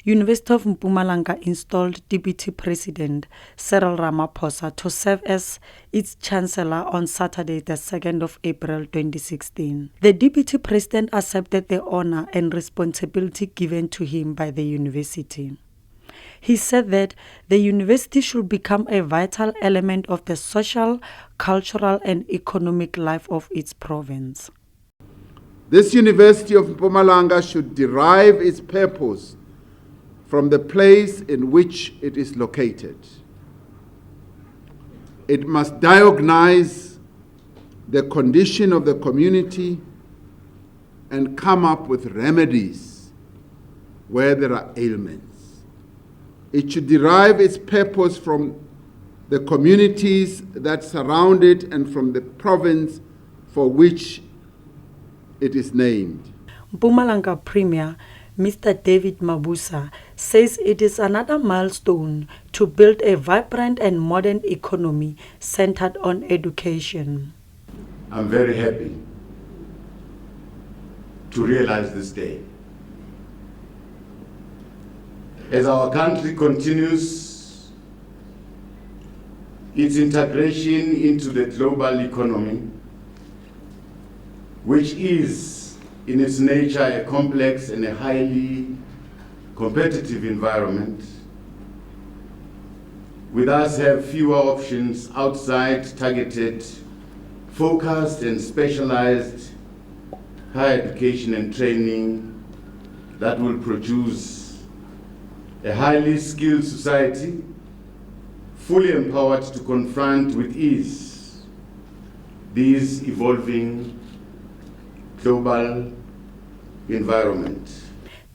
University of Mpumalanga installed Deputy President Cyril Ramaphosa to serve as its Chancellor on Saturday, the 2nd of April 2016. The Deputy President accepted the honor and responsibility given to him by the university. He said that the university should become a vital element of the social, cultural, and economic life of its province. This University of Mpumalanga should derive its purpose from the place in which it is located. It must diagnose the condition of the community and come up with remedies where there are ailments. It should derive its purpose from the communities that surround it and from the province for which it is named. Mpumalanga Premier Mr. David Mabuza says it is another milestone to build a vibrant and modern economy centered on education. I'm very happy to realize this day. As our country continues its integration into the global economy, which is in its nature a complex and a highly competitive environment, with us have fewer options outside targeted, focused and specialized higher education and training that will produce a highly skilled society, fully empowered to confront with ease these evolving global environment.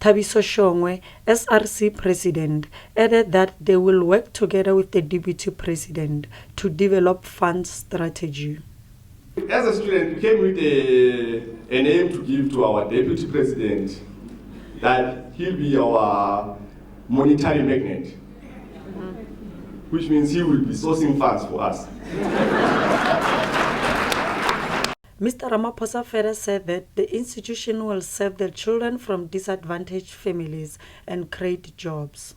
Thabiso Shongwe, SRC President, added that they will work together with the Deputy President to develop fund strategy. As a student, we came with an aim to give to our Deputy President that he'll be our monetary magnet, which means he will be sourcing funds for us. Mr. Ramaphosa further said that the institution will serve the children from disadvantaged families and create jobs.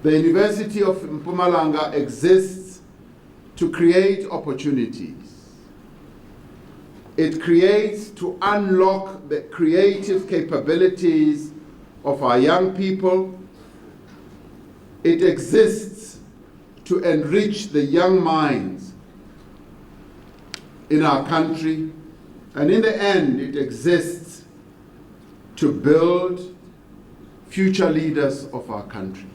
The University of Mpumalanga exists to create opportunities. It creates to unlock the creative capabilities of our young people. It exists to enrich the young minds in our country, and in the end, it exists to build future leaders of our country.